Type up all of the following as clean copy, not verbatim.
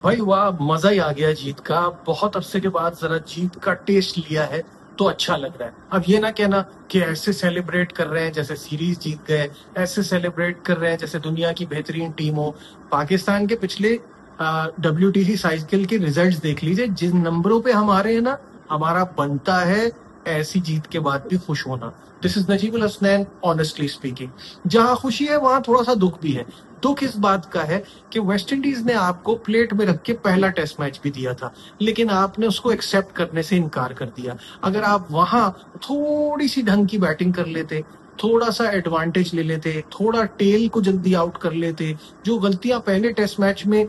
भाई वाह, मजा ही आ गया जीत का। बहुत अरसे के बाद जरा जीत का टेस्ट लिया है तो अच्छा लग रहा है। अब ये ना कहना कि ऐसे सेलिब्रेट कर रहे हैं जैसे सीरीज जीत गए, ऐसे सेलिब्रेट कर रहे हैं जैसे दुनिया की बेहतरीन टीम हो। पाकिस्तान के पिछले WTC साइकिल के रिजल्ट्स देख लीजिए, जिन नंबरों पे हम आ रहे हैं ना, हमारा बनता है ऐसी जीत के बाद भी खुश होना। This is Najibul Hasnain, honestly speaking. जहां खुशी है वहां थोड़ा सा दुख भी है। दुख इस बात का है कि वेस्ट इंडीज ने आपको प्लेट में रख के पहला टेस्ट मैच भी दिया था, लेकिन आपने उसको एक्सेप्ट करने से इनकार कर दिया। अगर आप वहां थोड़ी सी ढंग की बैटिंग कर लेते, थोड़ा सा एडवांटेज ले लेते, थोड़ा टेल को जल्दी आउट कर लेते, जो गलतियां पहले टेस्ट मैच में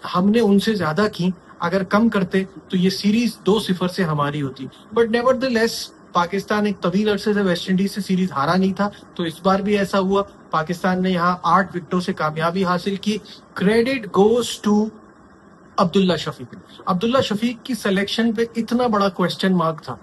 हमने उनसे ज्यादा की, अगर कम करते तो ये सीरीज 2-0 से हमारी होती। बट नेवरदलेस पाकिस्तान एक तवील अरसे से वेस्ट इंडीज से सीरीज हारा नहीं था, तो इस बार भी ऐसा हुआ। पाकिस्तान ने यहाँ 8 विकेटों से कामयाबी हासिल की। Credit goes to Abdullah Shafique. Abdullah Shafique की सिलेक्शन पे इतना बड़ा क्वेश्चन मार्क था।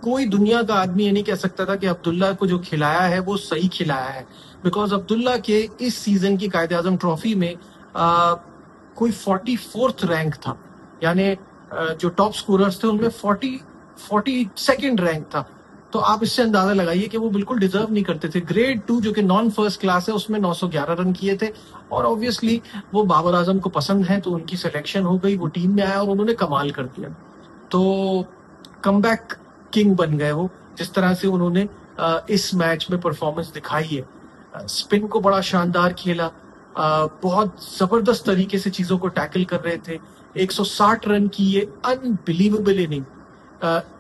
कोई दुनिया का आदमी ये नहीं कह सकता था कि अब्दुल्ला को जो खिलाया है वो सही खिलाया है। बिकॉज अब्दुल्ला के इस सीजन की कायदे आजम ट्रॉफी में कोई 44th रैंक था। यानी जो टॉप स्कोरर्स थे उनमें 42nd रैंक था। तो आप इससे अंदाजा लगाइए कि वो बिल्कुल डिजर्व नहीं करते थे। ग्रेड 2 जो कि नॉन फर्स्ट क्लास है उसमें 911 रन किए थे। और ऑब्वियसली वो बाबर आजम को पसंद है तो उनकी सिलेक्शन हो गई, वो टीम में आया और उन्होंने कमाल कर दिया। तो कमबैक किंग बन गए वो, जिस तरह से उन्होंने इस मैच में परफॉर्मेंस दिखाई है। स्पिन को बड़ा शानदार खेला, बहुत जबरदस्त तरीके से चीजों को टैकल कर रहे थे। 160 रन की ये अनबिलीवेबल इनिंग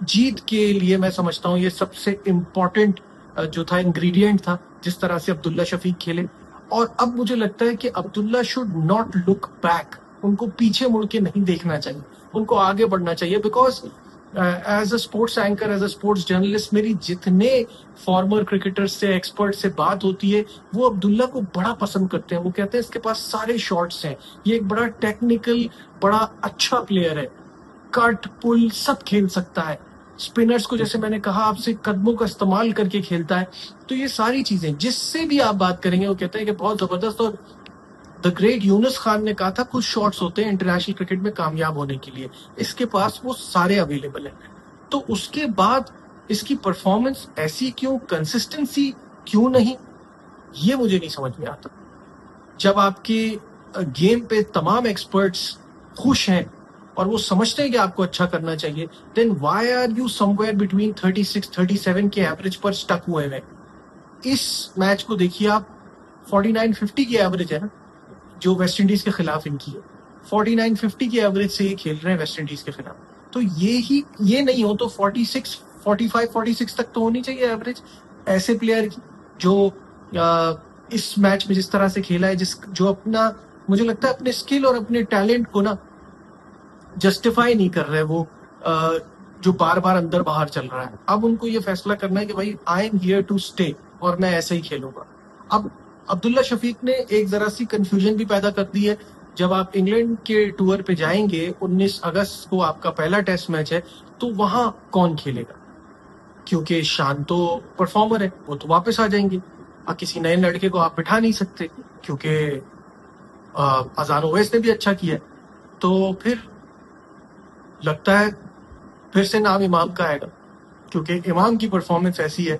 जीत के लिए मैं समझता हूँ ये सबसे इम्पोर्टेंट जो था इंग्रेडिएंट था, जिस तरह से अब्दुल्ला शफीक खेले। और अब मुझे लगता है कि Abdullah should not look back. उनको पीछे मुड़ के नहीं देखना चाहिए, उनको आगे बढ़ना चाहिए। Because as a sports anchor, as a sports journalist, मेरी जितने फॉर्मर क्रिकेटर्स से, एक्सपर्ट से बात होती है, वो अब्दुल्ला को बड़ा पसंद करते हैं। वो कहते हैं इसके पास सारे शॉट्स हैं, ये एक बड़ा टेक्निकल, बड़ा अच्छा प्लेयर है, कट पुल सब खेल सकता है। स्पिनर्स को, जैसे मैंने कहा आपसे, कदमों का इस्तेमाल करके खेलता है। तो ये सारी चीजें जिससे भी आप बात करेंगे वो कहते हैं कि बहुत जबरदस्त। और द ग्रेट यूनुस खान ने कहा था कुछ शॉट्स होते हैं इंटरनेशनल क्रिकेट में कामयाब होने के लिए, इसके पास वो सारे अवेलेबल हैं। तो उसके बाद इसकी परफॉर्मेंस ऐसी क्यों, कंसिस्टेंसी क्यों नहीं, ये मुझे नहीं समझ में आता। जब आपके गेम पे तमाम एक्सपर्ट्स खुश हैं और वो समझते हैं कि आपको अच्छा करना चाहिए, then why are you somewhere between 36-37 के एवरेज पर स्टक हुए हैं। इस मैच को देखिए आप, 49-50 की एवरेज है ना जो वेस्ट इंडीज के खिलाफ इनकी है। 49-50 की एवरेज से ये खेल रहे हैं वेस्ट इंडीज के खिलाफ। तो ये नहीं हो तो 46, 45-46 तक तो होनी चाहिए एवरेज ऐसे प्लेयर की, जो इस मैच में जिस तरह से खेला है, जो अपना, मुझे लगता है अपने स्किल और अपने टैलेंट को ना जस्टिफाई नहीं कर रहे वो, जो बार बार अंदर बाहर चल रहा है। अब उनको ये फैसला करना है कि भाई I am here to stay और मैं ऐसे ही खेलूंगा। अब अब्दुल्ला शफीक ने एक जरा सी कंफ्यूजन भी पैदा कर दी है। जब आप इंग्लैंड के टूर पे जाएंगे, 19 अगस्त को आपका पहला टेस्ट मैच है, तो वहां कौन खेलेगा? क्योंकि शान तो परफॉर्मर है, वो तो वापस आ जाएंगे। किसी नए लड़के को आप बिठा नहीं सकते, क्योंकि अजान ओवैस ने भी अच्छा किया है। तो फिर लगता है फिर से नाम इमाम का आएगा, क्योंकि इमाम की परफॉर्मेंस ऐसी है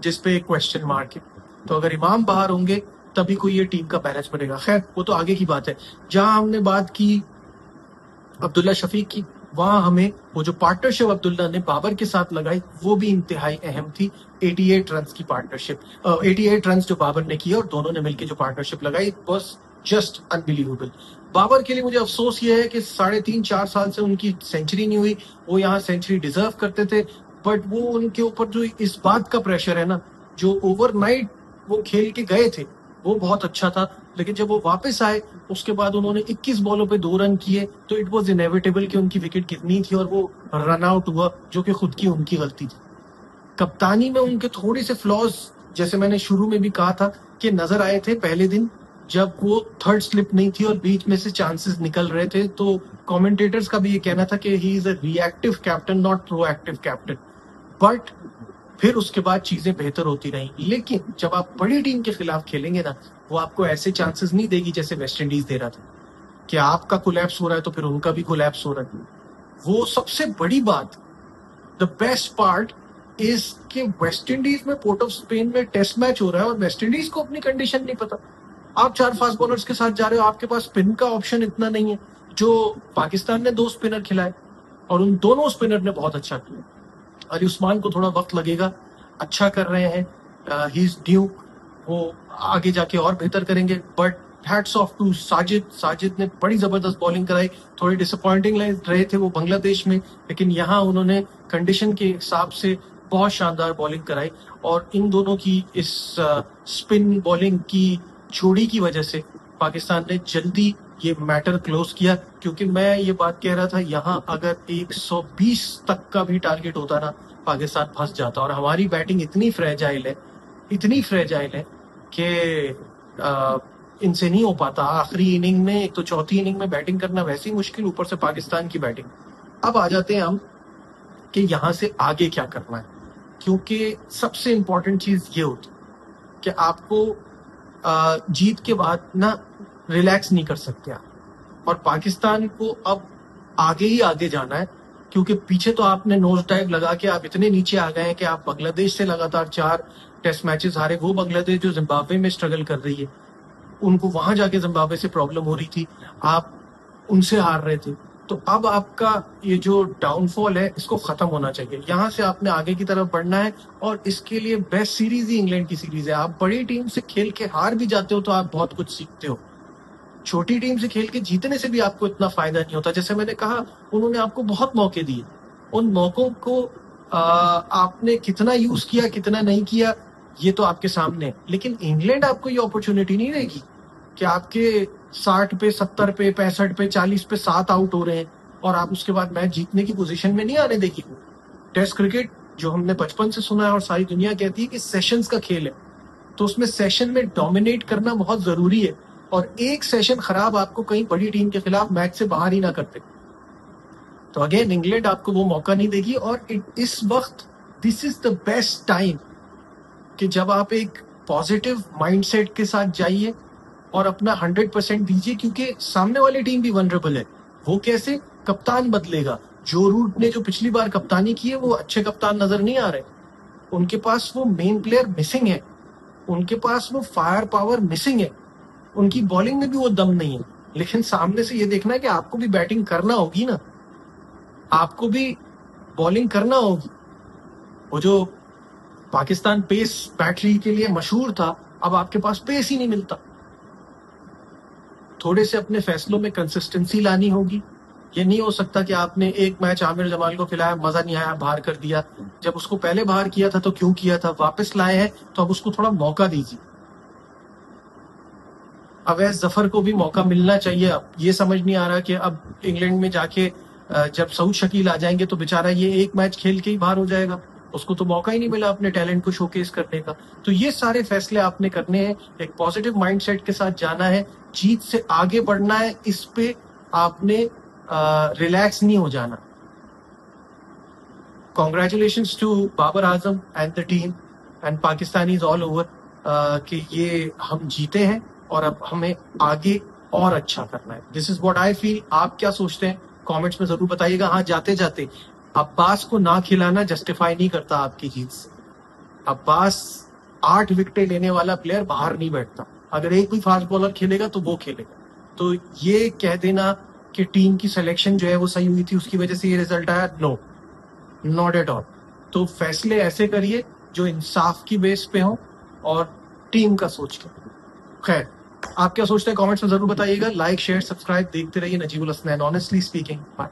जिस पे एक क्वेश्चन मार्क है। तो अगर इमाम बाहर होंगे तभी कोई ये टीम का बैलेंस बनेगा। खैर, वो तो आगे की बात है। जहां हमने बात की अब्दुल्ला शफीक की, वहां हमें वो जो पार्टनरशिप अब्दुल्ला ने बाबर के साथ लगाई वो भी इंतहाई अहम थी। 88 रन की पार्टनरशिप, 88 रन जो बाबर ने किए और दोनों ने मिलकर जो पार्टनरशिप लगाई, बस जस्ट अनबिलीवेबल। बाबर के लिए मुझे अफसोस ये है कि 3.5-4 साल से उनकी सेंचुरी नहीं हुई। वो यहाँ सेंचुरी डिजर्व करते थे, बट वो उनके ऊपर जो इस बात का प्रेशर है ना, जो ओवरनाइट वो खेल के गए थे वो बहुत अच्छा था, लेकिन जब वो वापस आए उसके बाद उन्होंने 21 बॉलों पे 2 रन किए, तो इट वाज इनेविटेबल कि उनकी विकेट गिरनी थी और वो रन आउट हुआ, जो कि खुद की उनकी गलती थी। कप्तानी में उनके थोड़े से फ्लॉज, जैसे मैंने शुरू में भी कहा था, कि नजर आए थे पहले दिन जब वो थर्ड स्लिप नहीं थी और बीच में से चांसेस निकल रहे थे। तो कमेंटेटर्स का भी ये कहना था कि he is a reactive captain, not proactive captain. But फिर उसके बाद चीजें बेहतर होती रही। लेकिन जब आप बड़ी टीम के खिलाफ खेलेंगे ना, वो आपको ऐसे चांसेस नहीं देगी जैसे वेस्ट इंडीज दे रहा था। कि आपका कोलैप्स हो रहा है तो फिर उनका भी कोलैप्स हो रहा है। वो सबसे बड़ी बात, द बेस्ट पार्ट इज कि वेस्ट इंडीज में पोर्ट ऑफ स्पेन में टेस्ट मैच हो रहा है और वेस्ट इंडीज को अपनी कंडीशन नहीं पता। आप 4 फास्ट बॉलर्स के साथ जा रहे हो, आपके पास स्पिन का ऑप्शन इतना नहीं है। जो पाकिस्तान ने 2 स्पिनर खिलाए और उन दोनों स्पिनर ने बहुत अच्छा किया। अली उस्मान को थोड़ा वक्त लगेगा, अच्छा कर रहे हैं, ही इज ड्यू, वो आगे जाके और बेहतर करेंगे। But hats off to Sajid. Sajid ने बड़ी जबरदस्त बॉलिंग कराई। थोड़े डिसअपॉइंटिंग रहे थे वो बांग्लादेश में, लेकिन यहाँ उन्होंने कंडीशन के हिसाब से बहुत शानदार बॉलिंग कराई। और इन दोनों की इस स्पिन बॉलिंग की जोड़ी की वजह से पाकिस्तान ने जल्दी ये मैटर क्लोज किया। क्योंकि मैं ये बात कह रहा था, यहाँ अगर 120 तक का भी टारगेट होता ना, पाकिस्तान फंस जाता। और हमारी बैटिंग इतनी फ्रेजाइल है कि इनसे नहीं हो पाता। आखिरी इनिंग में, एक तो चौथी इनिंग में बैटिंग करना वैसे ही मुश्किल, ऊपर से पाकिस्तान की बैटिंग। अब आ जाते हैं हम कि यहाँ से आगे क्या करना है। क्योंकि सबसे इंपॉर्टेंट चीज ये होती कि आपको जीत के बाद ना रिलैक्स नहीं कर सकते आप। और पाकिस्तान को अब आगे ही आगे जाना है, क्योंकि पीछे तो आपने नोज डाइव लगा के आप इतने नीचे आ गए हैं कि आप बांग्लादेश से लगातार 4 टेस्ट मैचेस हारे। वो बांग्लादेश जो जिम्बाब्वे में स्ट्रगल कर रही है, उनको वहां जाके जिम्बाब्वे से प्रॉब्लम हो रही थी, आप उनसे हार रहे थे। तो अब आपका ये जो डाउनफॉल है, इसको खत्म होना चाहिए। यहाँ से आपने आगे की तरफ बढ़ना है और इसके लिए बेस्ट सीरीज ही इंग्लैंड की सीरीज है। आप बड़ी टीम से खेल के हार भी जाते हो तो आप बहुत कुछ सीखते हो। छोटी टीम से खेल के जीतने से भी आपको इतना फायदा नहीं होता। जैसे मैंने कहा, उन्होंने आपको बहुत मौके दिए, उन मौकों को आपने कितना यूज किया कितना नहीं किया ये तो आपके सामने है। लेकिन इंग्लैंड आपको ये अपॉर्चुनिटी नहीं देगी कि आपके 60 पे 70 पे 65 पे 40 पे 7 आउट हो रहे हैं और आप उसके बाद मैच जीतने की पोजीशन में नहीं आने देगी। टेस्ट क्रिकेट जो हमने बचपन से सुना है और सारी दुनिया कहती है कि सेशंस का खेल है, तो उसमें सेशन में डोमिनेट करना बहुत जरूरी है। और एक सेशन खराब आपको कहीं बड़ी टीम के खिलाफ मैच से बाहर ही ना करते। तो अगेन इंग्लैंड आपको वो मौका नहीं देगी। और इस वक्त this is the best time कि जब आप एक पॉजिटिव माइंडसेट के साथ जाइए और अपना 100% दीजिए, क्योंकि सामने वाली टीम भी वनरेबल है। वो कैसे? कप्तान बदलेगा। जो रूट ने जो पिछली बार कप्तानी की है, वो अच्छे कप्तान नजर नहीं आ रहे। उनके पास वो मेन प्लेयर मिसिंग है, उनके पास वो फायर पावर मिसिंग है, उनकी बॉलिंग में भी वो दम नहीं है। लेकिन सामने से ये देखना है कि आपको भी बैटिंग करना होगी ना, आपको भी बॉलिंग करना होगी। वो जो पाकिस्तान पेस बैटरी के लिए मशहूर था, अब आपके पास पेस ही नहीं मिलता। थोड़े से अपने फैसलों में कंसिस्टेंसी लानी होगी। ये नहीं हो सकता कि आपने एक मैच आमिर जमाल को खिलाया, मजा नहीं आया, बाहर कर दिया। जब उसको पहले बाहर किया था तो क्यों किया था? वापस लाए हैं तो अब उसको थोड़ा मौका दीजिए। अवैस जफर को भी मौका मिलना चाहिए। अब ये समझ नहीं आ रहा कि अब इंग्लैंड में जाके जब सऊद शकील आ जाएंगे तो बेचारा ये एक मैच खेल के ही बाहर हो जाएगा। उसको तो मौका ही नहीं मिला अपने टैलेंट को शोकेस करने का। तो ये सारे फैसले आपने करने हैं, एक पॉजिटिव माइंडसेट के साथ जाना है, जीत से आगे बढ़ना है। इस पे आपने रिलैक्स नहीं हो जाना। Congratulations to Babar Azam and the team and Pakistanis all over कि ये हम जीते हैं और अब हमें आगे और अच्छा करना है। This is what I feel. आप क्या सोचते हैं कमेंट्स में जरूर बताइएगा। हाँ, जाते जाते, अब्बास को ना खिलाना जस्टिफाई नहीं करता आपकी जीत से। अब्बास 8 विकेटें लेने वाला प्लेयर बाहर नहीं बैठता। अगर एक भी फास्ट बॉलर खेलेगा तो वो खेलेगा। तो ये कह देना कि टीम की सिलेक्शन जो है वो सही हुई थी, उसकी वजह से ये रिजल्ट आया, नो, नॉट एट ऑल। तो फैसले ऐसे करिए जो इंसाफ की बेस पे हो और टीम का सोच के। खैर, आप क्या सोचते हैं कमेंट्स में जरूर बताइएगा। लाइक, शेयर, सब्सक्राइब देखते रहिए Najibul Hasnain honestly speaking. Bye.